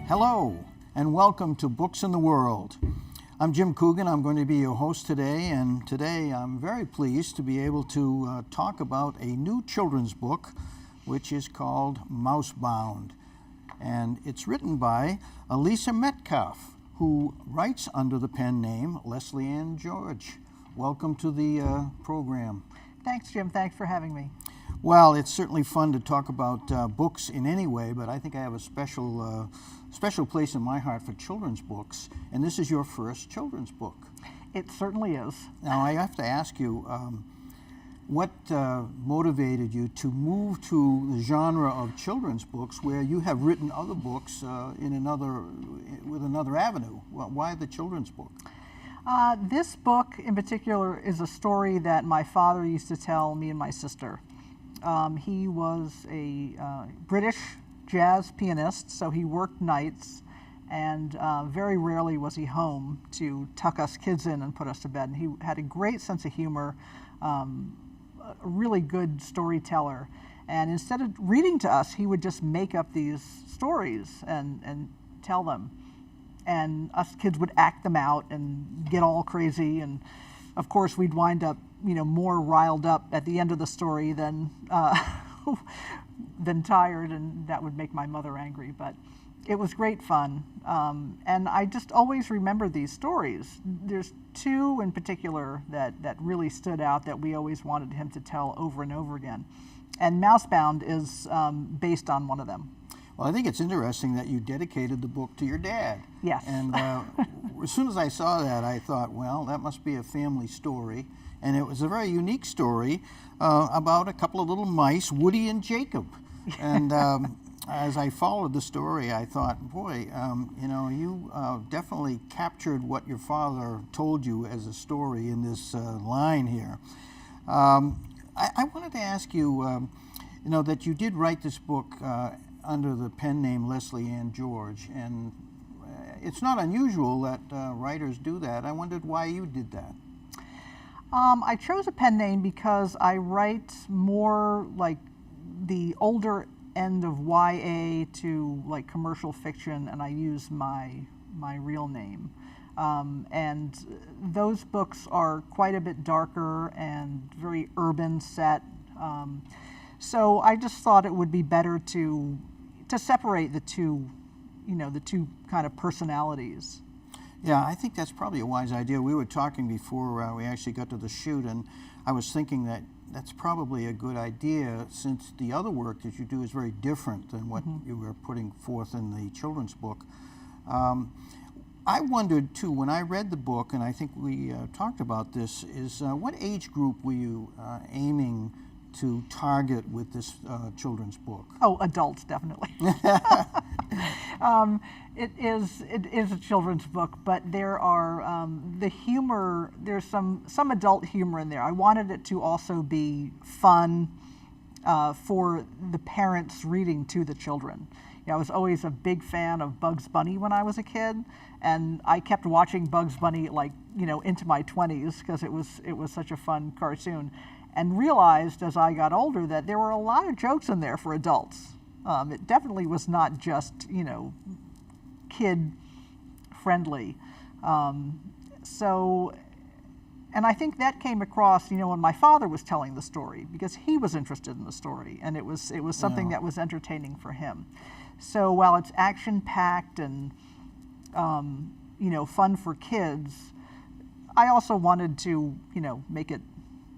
Hello, and welcome to Books in the World. I'm Jim Coogan. I'm going to be your host today, and today I'm very pleased to be able to talk about a new children's book, which is called Mousebound. And it's written by Elisa Metcalf, who writes under the pen name Leslie Ann George. Welcome to the program. Thanks, Jim. Thanks for having me. Well, it's certainly fun to talk about books in any way, but I think I have a special place in my heart for children's books, and this is your first children's book. It certainly is. Now, I have to ask you, what motivated you to move to the genre of children's books where you have written other books with another avenue? Why the children's book? This book in particular is a story that my father used to tell me and my sister. He was a British jazz pianist, so he worked nights, and very rarely was he home to tuck us kids in and put us to bed. And he had a great sense of humor, a really good storyteller. And instead of reading to us, he would just make up these stories and tell them. And us kids would act them out and get all crazy. And of course, we'd wind up, more riled up at the end of the story than tired, and that would make my mother angry. But it was great fun, and I just always remember these stories. There's two in particular that really stood out that we always wanted him to tell over and over again, and Mousebound is based on one of them. Well, I think it's interesting that you dedicated the book to your dad. Yes. And as soon as I saw that, I thought, well, that must be a family story. And it was a very unique story about a couple of little mice, Woody and Jacob. And as I followed the story, I thought, boy, you definitely captured what your father told you as a story in this line here. I wanted to ask you, that you did write this book under the pen name Leslie Ann George, and it's not unusual that writers do that. I wondered why you did that. I chose a pen name because I write more like the older end of YA to like commercial fiction, and I use my real name. And those books are quite a bit darker and very urban set. So I just thought it would be better to separate the two, the two kind of personalities. Yeah, I think that's probably a wise idea. We were talking before we actually got to the shoot, and I was thinking that that's probably a good idea since the other work that you do is very different than what you were putting forth in the children's book. I wondered, too, when I read the book, and I think we talked about this, is what age group were you aiming to target with this children's book? Oh, adults, definitely. It is a children's book, but there are the humor. There's some adult humor in there. I wanted it to also be fun for the parents reading to the children. I was always a big fan of Bugs Bunny when I was a kid, and I kept watching Bugs Bunny into my 20s because it was such a fun cartoon, and realized as I got older that there were a lot of jokes in there for adults. It definitely was not just, kid friendly. And I think that came across, when my father was telling the story, because he was interested in the story, and it was something that was entertaining for him. So while it's action-packed and, fun for kids, I also wanted to, make it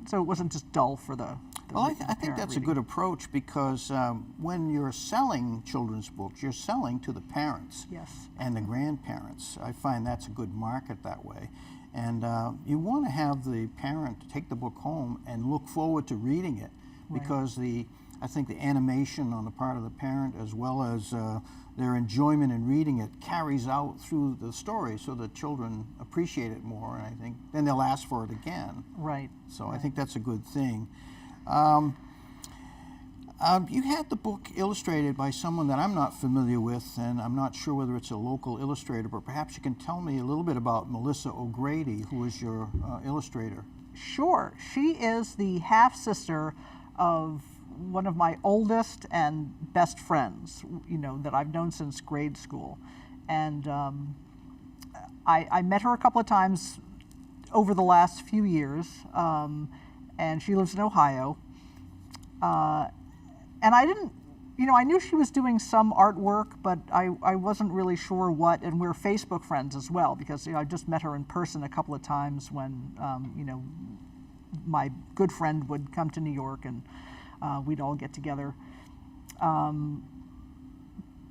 so it wasn't just dull for the Well, I think that's reading. a good approach because when you're selling children's books, you're selling to the parents Yes. and the grandparents. I find that's a good market that way. And you want to have the parent take the book home and look forward to reading it because I think the animation on the part of the parent as well as their enjoyment in reading it carries out through the story so the children appreciate it more, and I think then they'll ask for it again. Right. So I think that's a good thing. You had the book illustrated by someone that I'm not familiar with, and I'm not sure whether it's a local illustrator, but perhaps you can tell me a little bit about Melissa O'Grady, who is your illustrator. Sure. She is the half-sister of one of my oldest and best friends, that I've known since grade school. And I met her a couple of times over the last few years, and she lives in Ohio. And I didn't, I knew she was doing some artwork, but I wasn't really sure what, and we're Facebook friends as well, because I just met her in person a couple of times when, my good friend would come to New York and we'd all get together.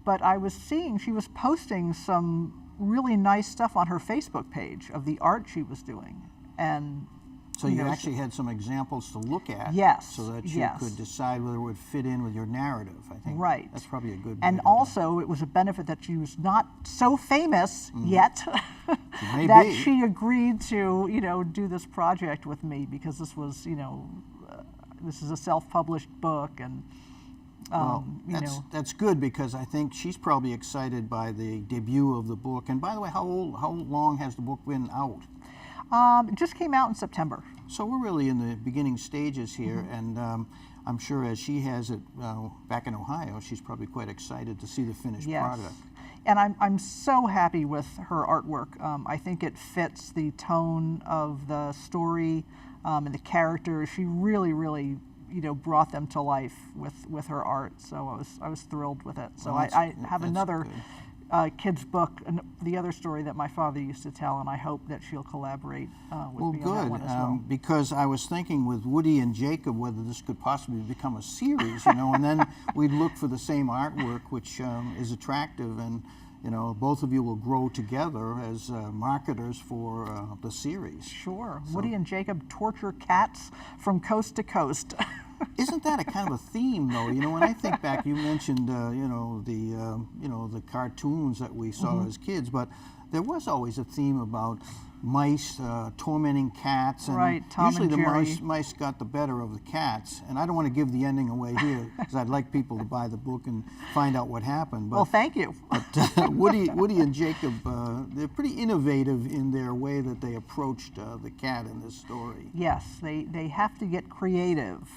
But I was seeing she was posting some really nice stuff on her Facebook page of the art she was doing. And so you actually had some examples to look at, yes, so that you could decide whether it would fit in with your narrative. I think right. That's probably a good. And also, it was a benefit that she was not so famous yet She that she agreed to, do this project with me, because this was, this is a self-published book, and that's good, because I think she's probably excited by the debut of the book. And by the way, how long has the book been out? It just came out in September. So we're really in the beginning stages here, and I'm sure as she has it back in Ohio, she's probably quite excited to see the finished product. And I'm so happy with her artwork. I think it fits the tone of the story and the characters. She really, really, brought them to life with her art. So I was thrilled with it. So well, I have another kid's book, the other story that my father used to tell, and I hope that she'll collaborate with me on that one as well. Because I was thinking with Woody and Jacob whether this could possibly become a series, and then we'd look for the same artwork, which is attractive, and both of you will grow together as marketers for the series. Sure. So, Woody and Jacob torture cats from coast to coast. Isn't that a kind of a theme, though? When I think back, you mentioned, the cartoons that we saw as kids, but there was always a theme about mice tormenting cats, and right, Tom usually and Jerry. the mice got the better of the cats. And I don't want to give the ending away here, because I'd like people to buy the book and find out what happened. But, well, thank you. But Woody and Jacob, they're pretty innovative in their way that they approached the cat in this story. Yes, they have to get creative.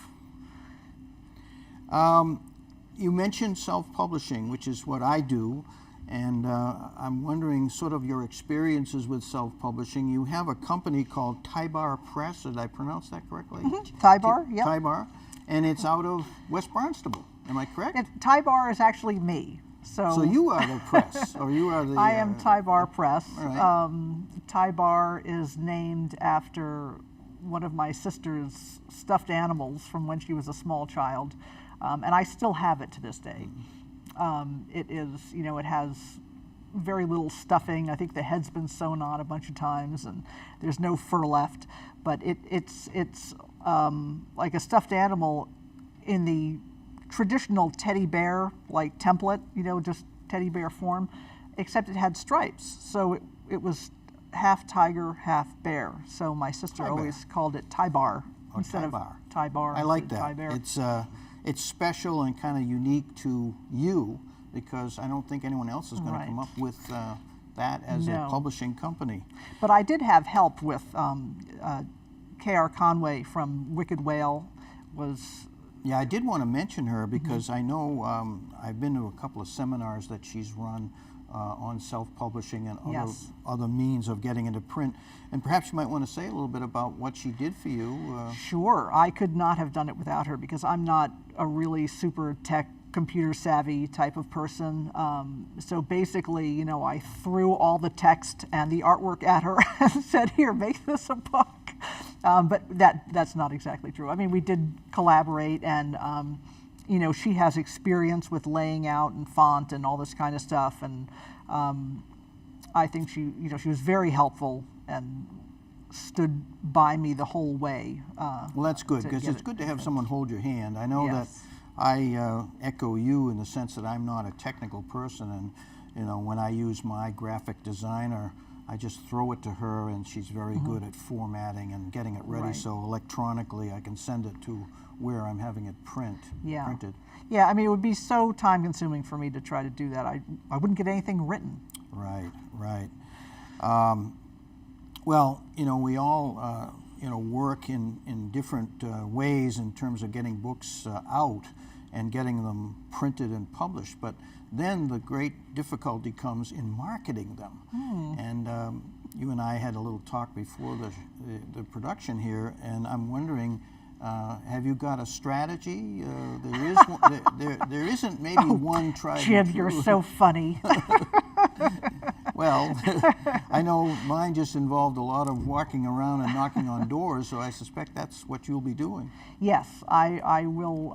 You mentioned self-publishing, which is what I do, and I'm wondering sort of your experiences with self-publishing. You have a company called Tybar Press. Did I pronounce that correctly? Tybar, yeah. Tybar, and it's out of West Barnstable. Am I correct? Tybar is actually me. So you are the press, or you are the... I am Tybar Press. Right. Tybar is named after one of my sister's stuffed animals from when she was a small child. And I still have it to this day. It is, it has very little stuffing. I think the head's been sewn on a bunch of times, and there's no fur left. But it's like a stuffed animal in the traditional teddy bear like template, just teddy bear form, except it had stripes. So it was half tiger, half bear. So my sister always called it Tybar instead of Tybar. I like that. Tybear. It's special and kind of unique to you, because I don't think anyone else is going to come up with that as a publishing company. But I did have help with K.R. Conway from Wicked Whale. Yeah, I did want to mention her, because I know I've been to a couple of seminars that she's run on self-publishing and other means of getting into print. And perhaps you might want to say a little bit about what she did for you. Sure. I could not have done it without her, because I'm not a really super tech, computer savvy type of person. So basically, I threw all the text and the artwork at her and said, here, make this a book. But that's not exactly true. I mean, we did collaborate, and she has experience with laying out and font and all this kind of stuff, and I think she was very helpful and stood by me the whole way. Well, that's good, because it's good to have someone hold your hand. I know that I echo you in the sense that I'm not a technical person, and when I use my graphic designer, I just throw it to her, and she's very good at formatting and getting it ready, so electronically I can send it to where I'm having it printed. Yeah, I mean, it would be so time-consuming for me to try to do that. I wouldn't get anything written. Right. Well, we all work in different ways in terms of getting books out and getting them printed and published. But then the great difficulty comes in marketing them. And you and I had a little talk before the production here, and I'm wondering, have you got a strategy? There isn't maybe one tried and Jim, true. you're so funny. Well, I know mine just involved a lot of walking around and knocking on doors, so I suspect that's what you'll be doing. Yes, I will.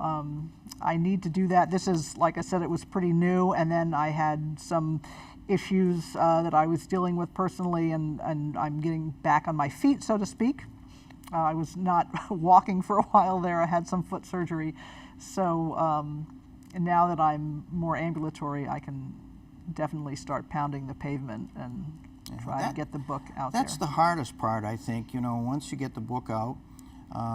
I need to do that. This is, like I said, it was pretty new, and then I had some issues that I was dealing with personally, and I'm getting back on my feet, so to speak. I was not walking for a while there. I had some foot surgery. So and now that I'm more ambulatory, I can definitely start pounding the pavement and try to get the book out there. That's the hardest part, I think. Once you get the book out,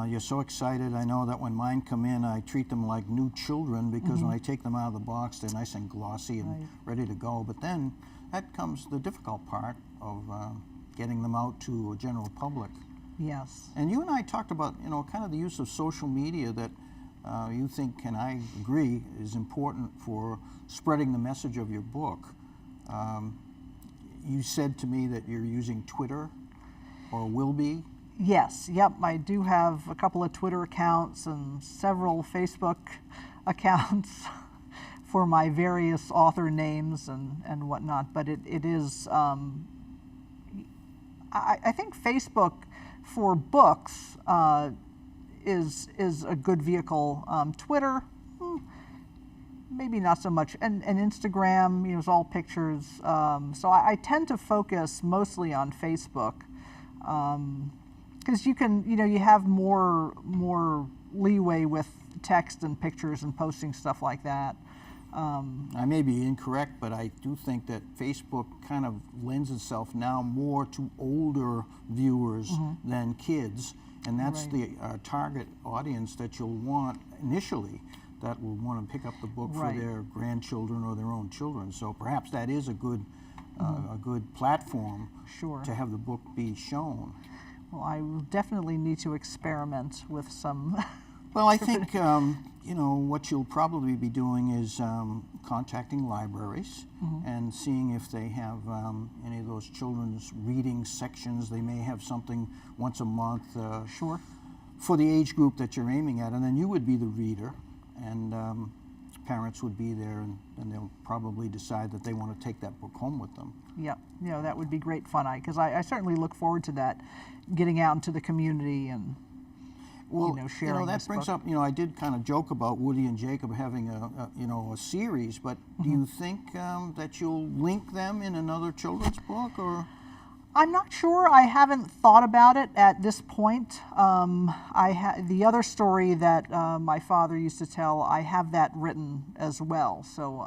you're so excited. I know that when mine come in, I treat them like new children because when I take them out of the box, they're nice and glossy and ready to go. But then that comes the difficult part of getting them out to a general public. Yes. And you and I talked about, kind of the use of social media that you think, and I agree, is important for spreading the message of your book. You said to me that you're using Twitter, or will be. Yes, yep, I do have a couple of Twitter accounts and several Facebook accounts for my various author names and whatnot, but it is, I think Facebook for books is a good vehicle. Twitter, maybe not so much, and Instagram, is all pictures. So I tend to focus mostly on Facebook. Because you can, you have more leeway with text and pictures and posting stuff like that. I may be incorrect, but I do think that Facebook kind of lends itself now more to older viewers than kids, and that's the target audience that you'll want initially, that will want to pick up the book for their grandchildren or their own children. So perhaps that is a good platform to have the book be shown. Well, I will definitely need to experiment with some. Well, I think what you'll probably be doing is contacting libraries and seeing if they have any of those children's reading sections. They may have something once a month for the age group that you're aiming at, and then you would be the reader, and parents would be there, and they'll probably decide that they want to take that book home with them. Yeah, that would be great fun, because I certainly look forward to that, getting out into the community and sharing that this brings book. up, I did kind of joke about Woody and Jacob having a series, but do you think that you'll link them in another children's book, or? I'm not sure. I haven't thought about it at this point. The other story that my father used to tell, I have that written as well, so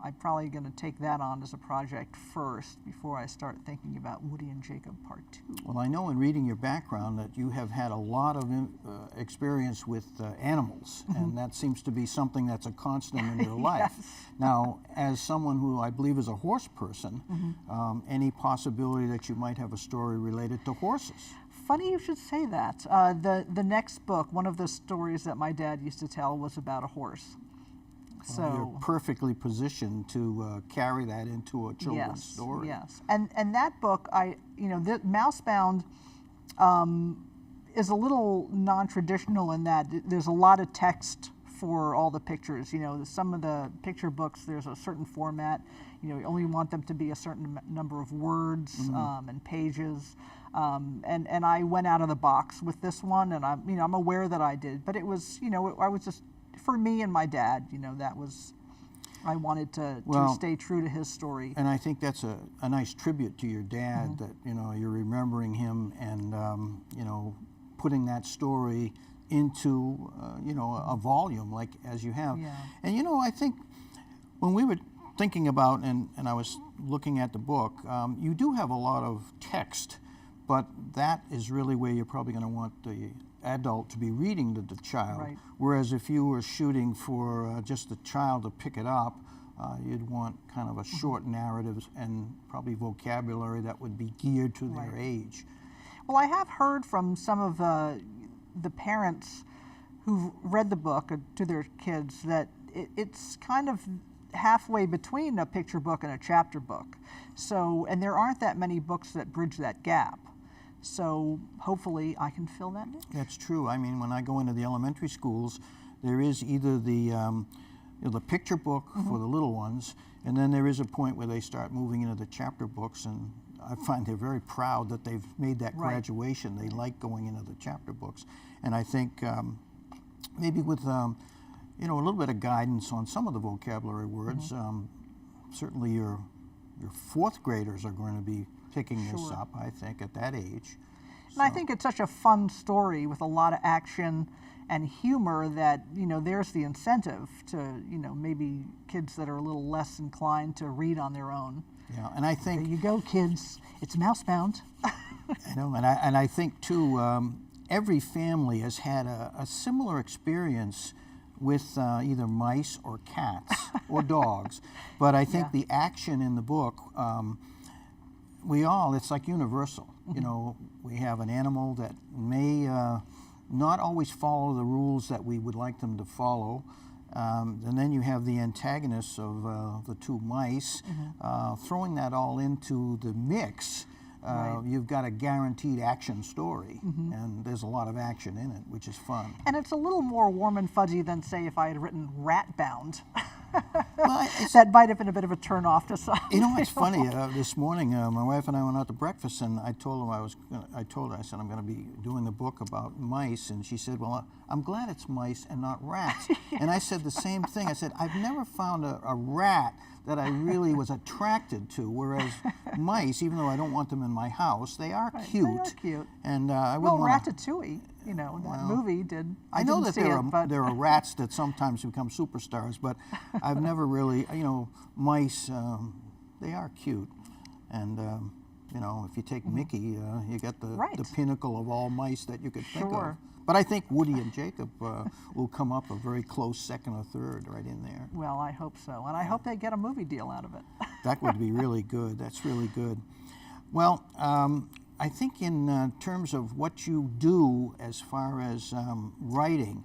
I'm probably going to take that on as a project first before I start thinking about Woody and Jacob Part 2. Well, I know in reading your background that you have had a lot of experience with animals, and that seems to be something that's a constant in your life. Now, as someone who I believe is a horse person, any possibility that you might have a story related to horses? Funny you should say that. The next book, one of the stories that my dad used to tell was about a horse. So you're perfectly positioned to carry that into a children's story. Yes, and that book, Mousebound is a little non-traditional in that there's a lot of text for all the pictures. Some of the picture books, there's a certain format. You only want them to be a certain number of words and pages. And I went out of the box with this one, and I'm aware that I did, but it was, I was just, for me and my dad, that was, I wanted to stay true to his story. And I think that's a nice tribute to your dad, that, you're remembering him and, putting that story into, a volume like as you have. Yeah. And, I think when we were thinking about, and I was looking at the book, you do have a lot of text, but that is really where you're probably going to want the adult to be reading to the child. Right. Whereas if you were shooting for just the child to pick it up, you'd want kind of a short narrative and probably vocabulary that would be geared to their age. Well, I have heard from some of the parents who've read the book to their kids that it's kind of halfway between a picture book and a chapter book. So, and there aren't that many books that bridge that gap. So hopefully I can fill that niche. That's true. I mean, when I go into the elementary schools, there is either the picture book for the little ones, and then there is a point where they start moving into the chapter books, and I find they're very proud that they've made that graduation. They like going into the chapter books, and I think maybe with a little bit of guidance on some of the vocabulary words, certainly your fourth graders are going to be picking this up, I think, at that age. And I think it's such a fun story with a lot of action and humor that, there's the incentive to, maybe kids that are a little less inclined to read on their own. Yeah, and I think... There you go, kids. It's mousebound. I know, and I think, too, every family has had a similar experience with either mice or cats or dogs. But I think the action in the book, it's like universal. We have an animal that may not always follow the rules that we would like them to follow. And then you have the antagonists of the two mice. Throwing that all into the mix, you've got a guaranteed action story. And there's a lot of action in it, which is fun. And it's a little more warm and fuzzy than, say, if I had written Rat-Bound. Well, that might have been a bit of a turn off to some. It's funny. This morning, my wife and I went out to breakfast, and I told her I said I'm going to be doing a book about mice, and she said, "Well, I'm glad it's mice and not rats." And I said the same thing. I said, "I've never found a rat that I really was attracted to, whereas mice, even though I don't want them in my house, they are cute." They are cute. And I wouldn't want to. Ratatouille, that movie did. I know that there are rats that sometimes become superstars, but I've never really, mice, they are cute. And, if you take Mickey, you get the pinnacle of all mice that you could think of. But I think Woody and Jacob will come up a very close second or third right in there. Well, I hope so. And I hope they get a movie deal out of it. That would be really good. That's really good. Well, I think in terms of what you do as far as writing,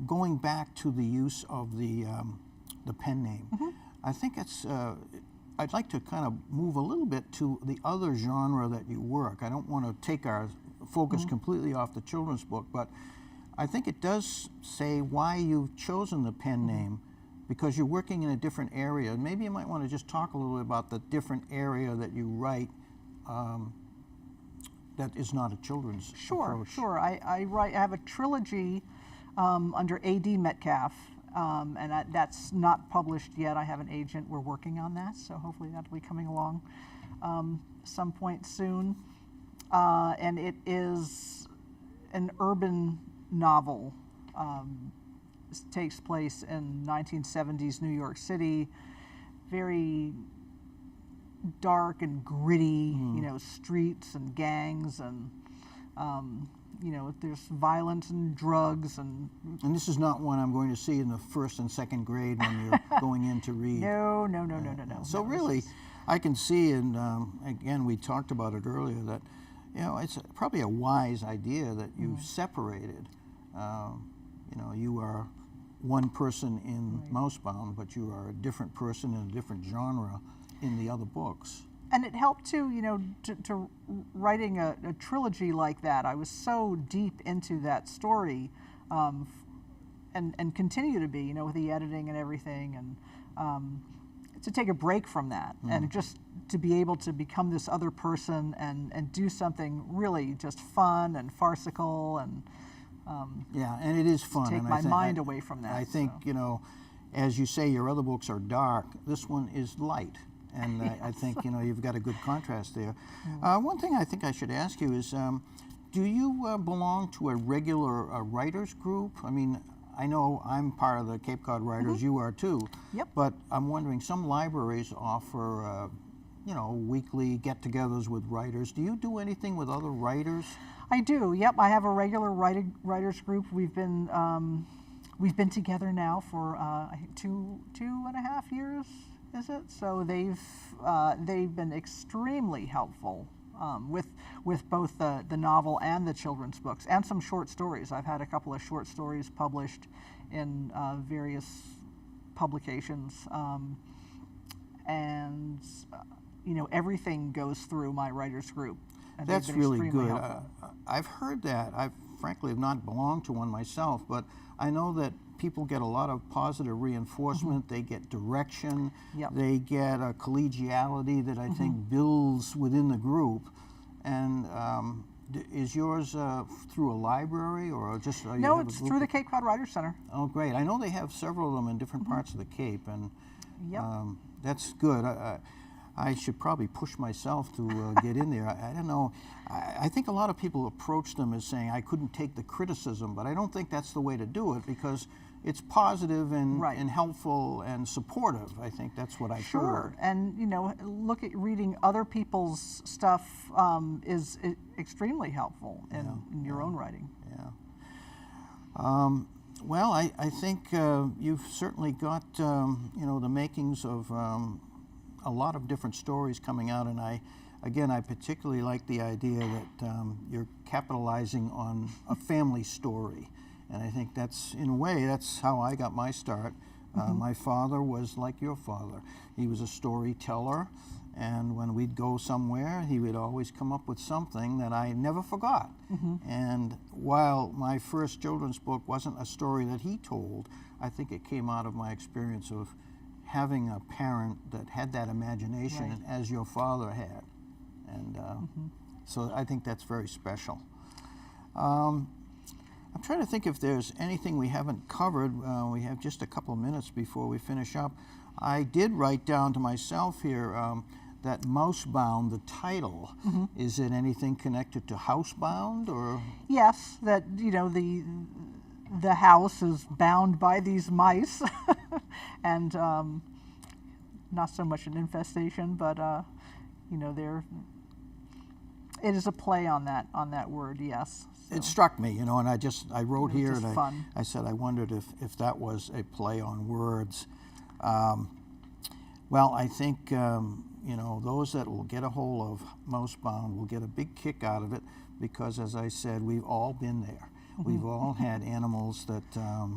going back to the use of the pen name, I think I'd like to kind of move a little bit to the other genre that you work. I don't want to take our focus completely off the children's book, but I think it does say why you've chosen the pen name, because you're working in a different area. Maybe you might want to just talk a little bit about the different area that you write that is not a children's approach. Sure. I have a trilogy under A.D. Metcalf, and that's not published yet. I have an agent. We're working on that, so hopefully that'll be coming along some point soon. And it is an urban novel. It takes place in 1970s New York City, very dark and gritty, streets and gangs, and there's violence and drugs, and this is not one I'm going to see in the first and second grade when you're going in to read. No. So really, I can see, and again, we talked about it earlier, that it's probably a wise idea that you've separated. You are one person in Mousebound, but you are a different person in a different genre in the other books. And it helped too, to writing a trilogy like that. I was so deep into that story, and continue to be, with the editing and everything, and to take a break from that, and just to be able to become this other person and do something really just fun and farcical, and and it is fun. Take my mind away from that. I think as you say, your other books are dark. This one is light. And I think, you've got a good contrast there. One thing I think I should ask you is, do you belong to a regular writers group? I mean, I know I'm part of the Cape Cod Writers, you are too. Yep. But I'm wondering, some libraries offer, weekly get-togethers with writers. Do you do anything with other writers? I do, yep. I have a regular writers group. We've been together now for, I think, two and a half years. Is it? So they've been extremely helpful with both the novel and the children's books, and some short stories. I've had a couple of short stories published in various publications, and everything goes through my writers group. And That's they've been really extremely good. helpful. I've heard that. I've frankly have not belonged to one myself, but I know that people get a lot of positive reinforcement. They get direction. Yep. They get a collegiality that I think builds within the group. And is yours through a library or just? You No, have a it's group through the of- Cape Cod Writers Center. Oh, great! I know they have several of them in different parts of the Cape, and Yep. that's good. I should probably push myself to get in there. I don't know. I think a lot of people approach them as saying, I couldn't take the criticism, but I don't think that's the way to do it because it's positive and, Right. and helpful and supportive. I think that's what I've Sure, heard. and look at reading other people's stuff is extremely helpful in your own writing. Yeah. Well, I think you've certainly got the makings of a lot of different stories coming out, and I particularly like the idea that you're capitalizing on a family story, and I think that's, in a way, that's how I got my start. My father was like your father. He was a storyteller, and when we'd go somewhere, he would always come up with something that I never forgot. And while my first children's book wasn't a story that he told, I think it came out of my experience of having a parent that had that imagination Right. as your father had. And so I think that's very special. I'm trying to think if there's anything we haven't covered. We have just a couple of minutes before we finish up. I did write down to myself here that Mousebound, the title, is it anything connected to Housebound or? Yes, that the house is bound by these mice, and not so much an infestation, but it is a play on that word. Yes. It struck me, and I wrote It was here, just and fun. I said I wondered if that was a play on words. Well, I think those that will get a hold of Mousebound will get a big kick out of it because, as I said, we've all been there. We've all had animals that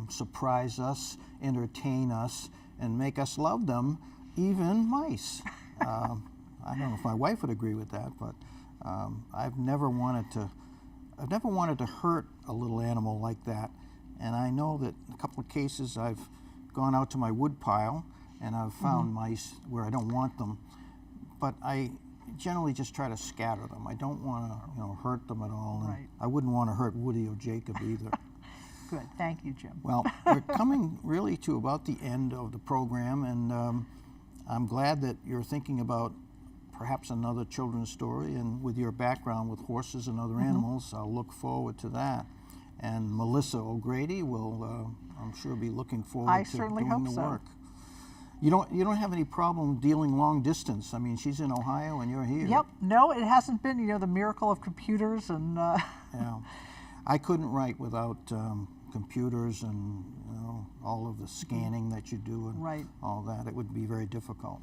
surprise us, entertain us, and make us love them, even mice. I don't know if my wife would agree with that, but I've never wanted to hurt a little animal like that. And I know that in a couple of cases I've gone out to my wood pile and I've found mice where I don't want them, but I generally just try to scatter them. I don't want to hurt them at all. And Right. I wouldn't want to hurt Woody or Jacob either. Good. Thank you, Jim. Well, we're coming really to about the end of the program, and I'm glad that you're thinking about perhaps another children's story, and with your background with horses and other animals, I'll look forward to that. And Melissa O'Grady will, I'm sure, be looking forward I to certainly doing hope the so. work. You don't have any problem dealing long distance. I mean, she's in Ohio and you're here. Yep. No, it hasn't been. The miracle of computers and. Yeah, I couldn't write without computers and all of the scanning that you do and Right. all that. It would be very difficult.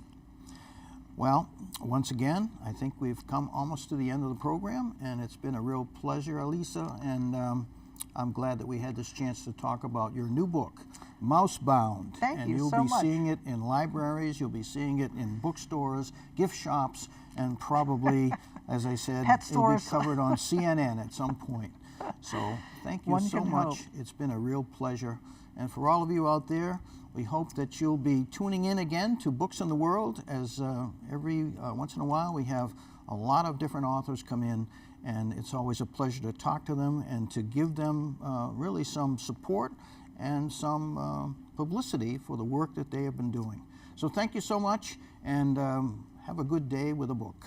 Well, once again, I think we've come almost to the end of the program, and it's been a real pleasure, Elisa, and I'm glad that we had this chance to talk about your new book, Mousebound. Thank and you you'll so be much. seeing it in libraries, you'll be seeing it in bookstores, gift shops, and probably, as I said, Pet it'll be stores. covered on CNN at some point. So thank you One so can much. hope. It's been a real pleasure. And for all of you out there, we hope that you'll be tuning in again to Books in the World, as every once in a while we have a lot of different authors come in, and it's always a pleasure to talk to them and to give them really some support and some publicity for the work that they have been doing. So thank you so much, and have a good day with a book.